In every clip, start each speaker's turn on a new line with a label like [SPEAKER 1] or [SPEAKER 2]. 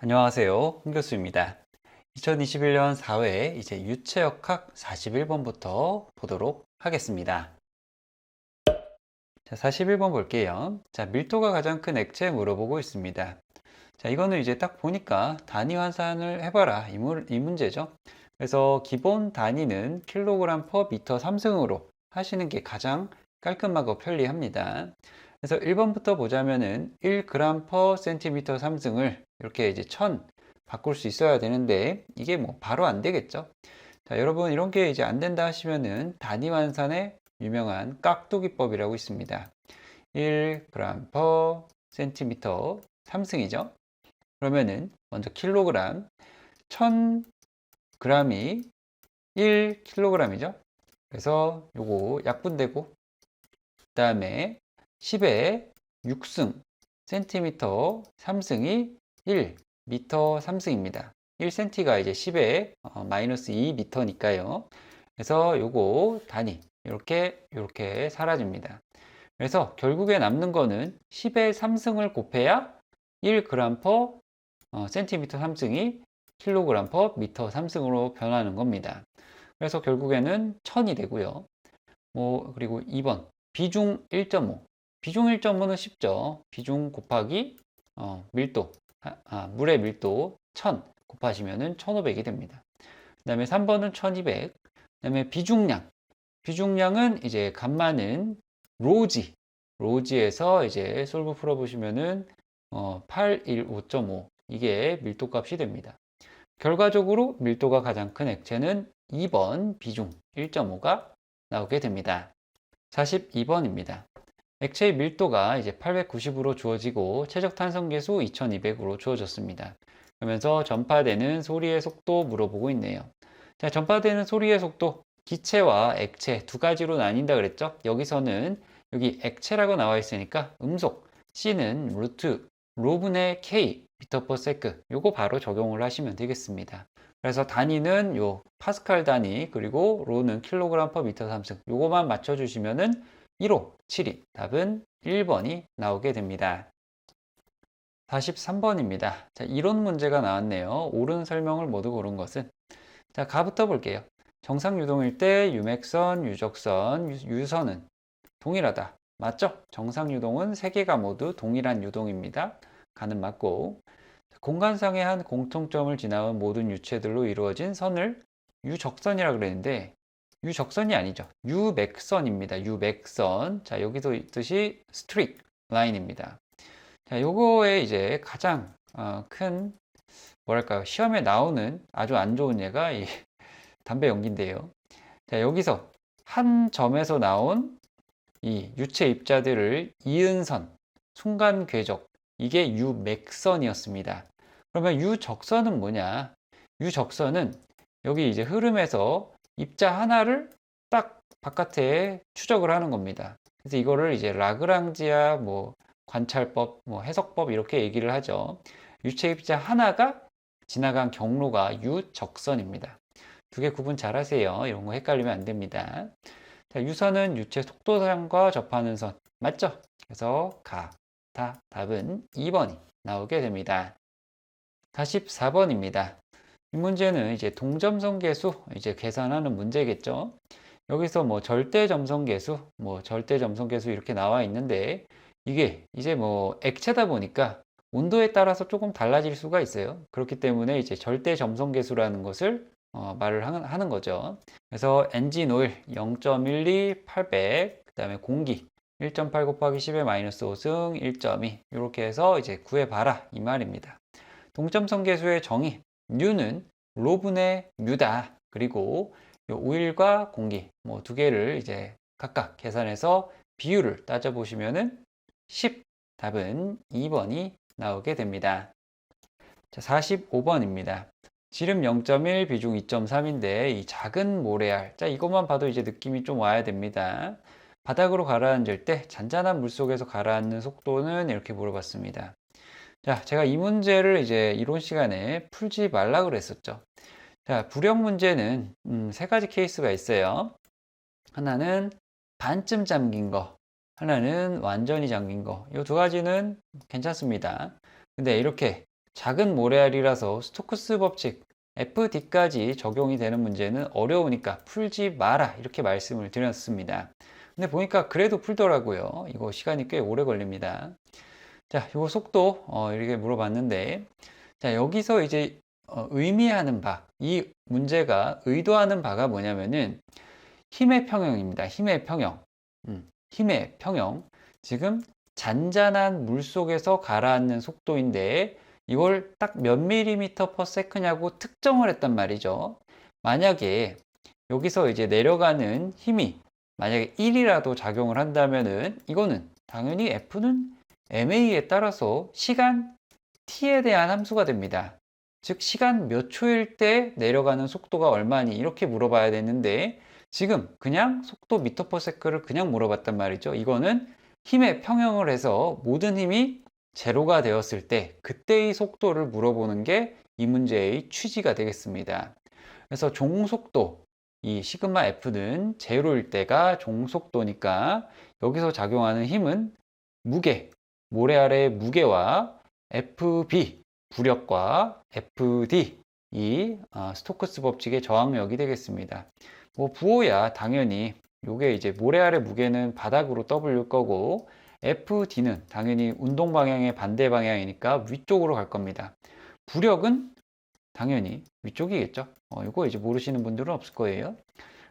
[SPEAKER 1] 안녕하세요. 홍 교수입니다. 2021년 4회 이제 유체역학 41번부터 보도록 하겠습니다. 자, 41번 볼게요. 자, 밀도가 가장 큰 액체 물어보고 있습니다. 자, 이거는 이제 딱 보니까 단위 환산을 해봐라. 이 문제죠. 그래서 기본 단위는 킬로그램 퍼 미터 3승으로 하시는 게 가장 깔끔하고 편리합니다. 그래서 1번부터 보자면은 1g 퍼 센티미터 3승을 이렇게 이제 1000 바꿀 수 있어야 되는데 이게 뭐 바로 안 되겠죠. 자, 여러분 이런 게 이제 안 된다 하시면은 단위 환산의 유명한 깍두기법이라고 있습니다. 1g 퍼 센티미터 3승이죠. 그러면은 먼저 킬로그램 1000g이 1kg이죠. 그래서 요거 약분되고 그 다음에 10의 6승 센티미터 3승이 1 미터 3승입니다. 1cm가 이제 10의 마이너스 2미터니까요. 그래서 요거 단위 이렇게 사라집니다. 그래서 결국에 남는 거는 10의 3승을 곱해야 1g 퍼 센티미터 3승이 킬로그램 퍼 미터 3승으로 변하는 겁니다. 그래서 결국에는 1000이 되고요. 그리고 2번 비중 1.5. 비중 1.5는 쉽죠. 비중 곱하기 밀도, 물의 밀도 1000 곱하시면은 1500이 됩니다. 그 다음에 3번은 1200. 그 다음에 비중량. 비중량은 이제 값많은 로지에서 이제 솔브 풀어보시면은 815.5 이게 밀도 값이 됩니다. 결과적으로 밀도가 가장 큰 액체는 2번 비중 1.5가 나오게 됩니다. 42번입니다. 액체의 밀도가 이제 890으로 주어지고 최적 탄성계수 2200으로 주어졌습니다. 그러면서 전파되는 소리의 속도 물어보고 있네요. 자, 전파되는 소리의 속도 기체와 액체 두 가지로 나뉜다 그랬죠? 여기서는 여기 액체라고 나와 있으니까 음속 C는 루트 로분의 K 미터 퍼 세크 요거 바로 적용을 하시면 되겠습니다. 그래서 단위는 요 파스칼 단위 그리고 로는 킬로그램 퍼 미터 3승 요거만 맞춰주시면은 1호 7이 답은 1번이 나오게 됩니다. 43번입니다. 자, 이론 문제가 나왔네요. 옳은 설명을 모두 고른 것은 자, 가부터 볼게요. 정상 유동일 때 유맥선, 유적선, 유선은 동일하다. 맞죠? 정상 유동은 세 개가 모두 동일한 유동입니다. 가는 맞고 공간상의 한 공통점을 지나온 모든 유체들로 이루어진 선을 유적선이라고 그랬는데 유적선이 아니죠. 유맥선입니다. 유맥선. 자, 여기도 있듯이 스트릭 라인입니다. 자, 요거에 이제 가장 큰 뭐랄까요? 시험에 나오는 아주 안 좋은 예가 이 담배 연기인데요. 자, 여기서 한 점에서 나온 이 유체 입자들을 이은 선, 순간 궤적, 이게 유맥선이었습니다. 그러면 유적선은 뭐냐? 유적선은 여기 이제 흐름에서 입자 하나를 딱 바깥에 추적을 하는 겁니다. 그래서 이거를 이제 라그랑지아 관찰법, 해석법 이렇게 얘기를 하죠. 유체 입자 하나가 지나간 경로가 유적선입니다. 두 개 구분 잘 하세요. 이런 거 헷갈리면 안 됩니다. 자, 유선은 유체 속도선과 접하는 선. 맞죠? 그래서 답은 2번이 나오게 됩니다. 44번입니다. 이 문제는 이제 동점성계수 이제 계산하는 문제겠죠. 여기서 절대점성계수 이렇게 나와 있는데 이게 이제 액체다 보니까 온도에 따라서 조금 달라질 수가 있어요. 그렇기 때문에 이제 절대점성계수라는 것을 말을 하는 거죠. 그래서 엔진 오일 0.12, 800, 그 다음에 공기 1.8 곱하기 10의 마이너스 5승 1.2 이렇게 해서 이제 구해봐라 이 말입니다. 동점성계수의 정의 U는 로분의 U다. 그리고 오일과 공기 두 개를 이제 각각 계산해서 비율을 따져보시면은 10 답은 2번이 나오게 됩니다. 자, 45번입니다. 지름 0.1, 비중 2.3인데 이 작은 모래알. 자, 이것만 봐도 이제 느낌이 좀 와야 됩니다. 바닥으로 가라앉을 때 잔잔한 물속에서 가라앉는 속도는 이렇게 물어봤습니다. 자, 제가 이 문제를 이제 이론 시간에 풀지 말라 그랬었죠. 자, 부력 문제는 세 가지 케이스가 있어요. 하나는 반쯤 잠긴 거, 하나는 완전히 잠긴 거. 이 두 가지는 괜찮습니다. 근데 이렇게 작은 모래알이라서 스토크스 법칙 FD까지 적용이 되는 문제는 어려우니까 풀지 마라 이렇게 말씀을 드렸습니다. 근데 보니까 그래도 풀더라고요. 이거 시간이 꽤 오래 걸립니다. 자, 이거 속도 이렇게 물어봤는데, 자, 여기서 이제 의미하는 바, 이 문제가 의도하는 바가 뭐냐면은 힘의 평형입니다. 힘의 평형. 힘의 평형. 지금 잔잔한 물 속에서 가라앉는 속도인데 이걸 딱 몇 밀리미터 퍼 세컨냐고 특정을 했단 말이죠. 만약에 여기서 이제 내려가는 힘이 만약에 1이라도 작용을 한다면은 이거는 당연히 F는 ma에 따라서 시간 t에 대한 함수가 됩니다. 즉 시간 몇 초일 때 내려가는 속도가 얼마니 이렇게 물어봐야 되는데 지금 그냥 속도 미터 퍼 세컨을 그냥 물어봤단 말이죠. 이거는 힘의 평형을 해서 모든 힘이 제로가 되었을 때 그때의 속도를 물어보는 게 이 문제의 취지가 되겠습니다. 그래서 종속도 이 시그마 F는 제로일 때가 종속도니까 여기서 작용하는 힘은 무게, 모래알의 무게와 FB, 부력과 FD, 이 스토크스 법칙의 저항력이 되겠습니다. 뭐 부호야 당연히 요게 이제 모래알의 무게는 바닥으로 W일 거고 FD는 당연히 운동 방향의 반대 방향이니까 위쪽으로 갈 겁니다. 부력은 당연히 위쪽이겠죠. 이거 이제 모르시는 분들은 없을 거예요.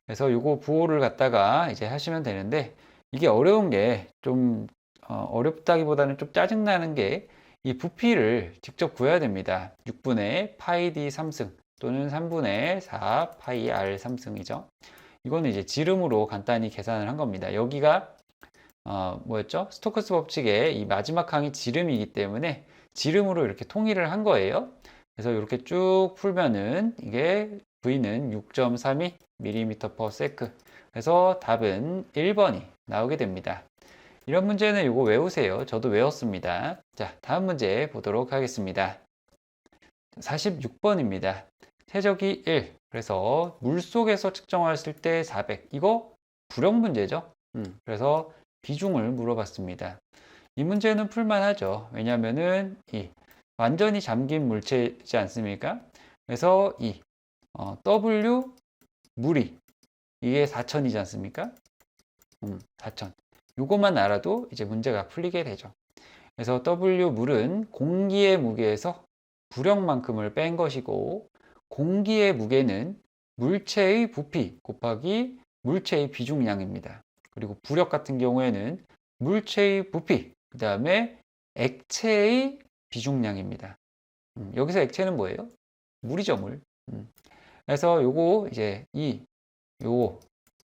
[SPEAKER 1] 그래서 요거 부호를 갖다가 이제 하시면 되는데 이게 어려운 게 좀 어렵다기보다는 좀 짜증나는 게 이 부피를 직접 구해야 됩니다. 6분의 파이 d 3승 또는 3분의 4 파이 r 3승이죠. 이거는 이제 지름으로 간단히 계산을 한 겁니다. 여기가 뭐였죠? 스토크스 법칙의 이 마지막 항이 지름이기 때문에 지름으로 이렇게 통일을 한 거예요. 그래서 이렇게 쭉 풀면은 이게 V는 6.32mm/s. 그래서 답은 1번이 나오게 됩니다. 이런 문제는 이거 외우세요. 저도 외웠습니다. 자, 다음 문제 보도록 하겠습니다. 46번입니다. 최적이 1. 그래서 물속에서 측정했을 때 400. 이거 부력 문제죠. 그래서 비중을 물어봤습니다. 이 문제는 풀만하죠. 왜냐면은 이 완전히 잠긴 물체이지 않습니까? 그래서 이 W 물이 이게 4천이지 않습니까? 4천. 요것만 알아도 이제 문제가 풀리게 되죠. 그래서 W 물은 공기의 무게에서 부력만큼을 뺀 것이고 공기의 무게는 물체의 부피 곱하기 물체의 비중량입니다. 그리고 부력 같은 경우에는 물체의 부피, 그 다음에 액체의 비중량입니다. 여기서 액체는 뭐예요? 물이죠, 물. 그래서 요거 이제 요거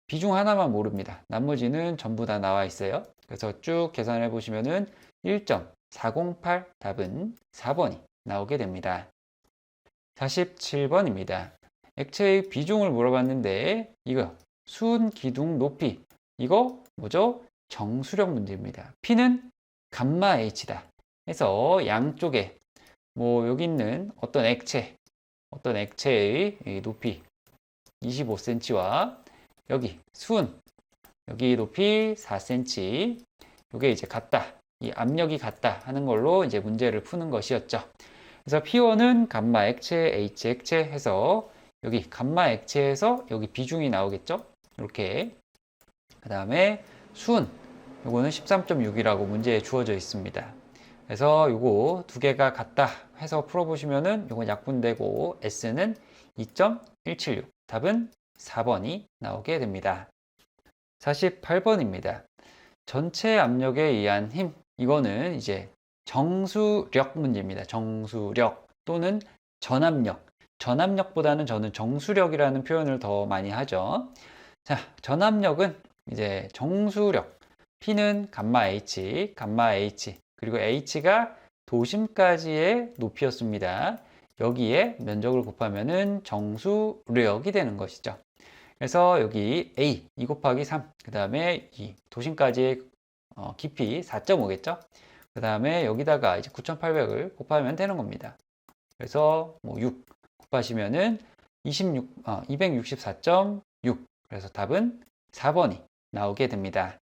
[SPEAKER 1] 비중 하나만 모릅니다. 나머지는 전부 다 나와 있어요. 그래서 쭉 계산해 보시면은 1.408 답은 4번이 나오게 됩니다. 47번입니다. 액체의 비중을 물어봤는데 이거 수은 기둥 높이 이거 뭐죠? 정수력 문제입니다. P는 감마 H다. 해서 양쪽에 뭐 여기 있는 어떤 액체의 높이 25cm와 여기 수은 여기 높이 4cm 이게 이제 같다. 이 압력이 같다 하는 걸로 이제 문제를 푸는 것이었죠. 그래서 P1은 감마 액체, H 액체 해서 여기 감마 액체에서 여기 비중이 나오겠죠. 이렇게 그 다음에 수은 요거는 13.6이라고 문제에 주어져 있습니다. 그래서 요거 두 개가 같다 해서 풀어보시면은 요건 약분되고 S는 2.176 답은 4번이 나오게 됩니다. 48번입니다. 전체 압력에 의한 힘 이거는 이제 정수력 문제입니다. 정수력 또는 전압력. 전압력보다는 저는 정수력이라는 표현을 더 많이 하죠. 자, 전압력은 이제 정수력. P는 감마 H, 그리고 H가 도심까지의 높이였습니다. 여기에 면적을 곱하면은 정수력이 되는 것이죠. 그래서 여기 A 2 곱하기 3, 그 다음에 이 도심까지의 깊이 4.5겠죠. 그 다음에 여기다가 이제 9,800을 곱하면 되는 겁니다. 그래서 뭐 6 곱하시면은 264.6. 그래서 답은 4번이 나오게 됩니다.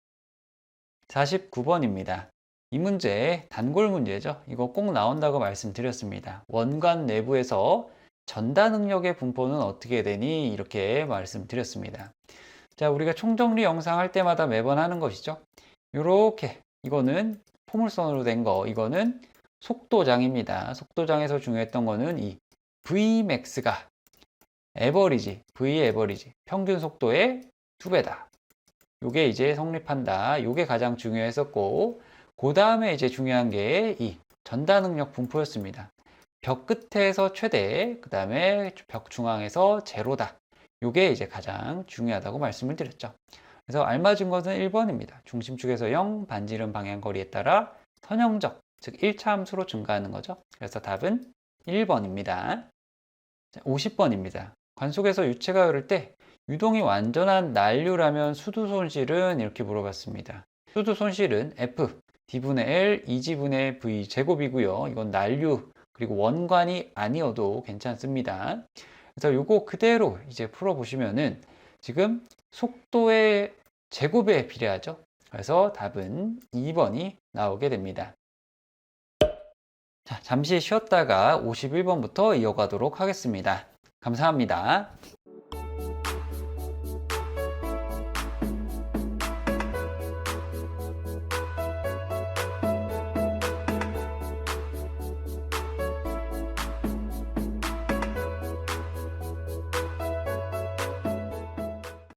[SPEAKER 1] 49번입니다. 이 문제 단골 문제죠. 이거 꼭 나온다고 말씀드렸습니다. 원관 내부에서 전다 능력의 분포는 어떻게 되니? 이렇게 말씀드렸습니다. 자, 우리가 총정리 영상 할 때마다 매번 하는 것이죠. 요렇게 이거는 포물선으로 된 거, 이거는 속도장입니다. 속도장에서 중요했던 거는 이 Vmax가 에버리지, V 에버리지, 평균 속도의 2배다. 요게 이제 성립한다. 요게 가장 중요했었고, 그 다음에 이제 중요한 게 이 전다 능력 분포였습니다. 벽 끝에서 최대, 그 다음에 벽 중앙에서 제로다. 요게 이제 가장 중요하다고 말씀을 드렸죠. 그래서 알맞은 것은 1번입니다. 중심축에서 0, 반지름 방향 거리에 따라 선형적, 즉 1차 함수로 증가하는 거죠. 그래서 답은 1번입니다. 50번입니다. 관 속에서 유체가 흐를 때 유동이 완전한 난류라면 수두 손실은 이렇게 물어봤습니다. 수두 손실은 F, D분의 L, 2G분의 V 제곱이고요. 이건 난류, 그리고 원관이 아니어도 괜찮습니다. 그래서 요거 그대로 이제 풀어보시면은 지금 속도의 제곱에 비례하죠. 그래서 답은 2번이 나오게 됩니다. 자, 잠시 쉬었다가 51번부터 이어가도록 하겠습니다. 감사합니다.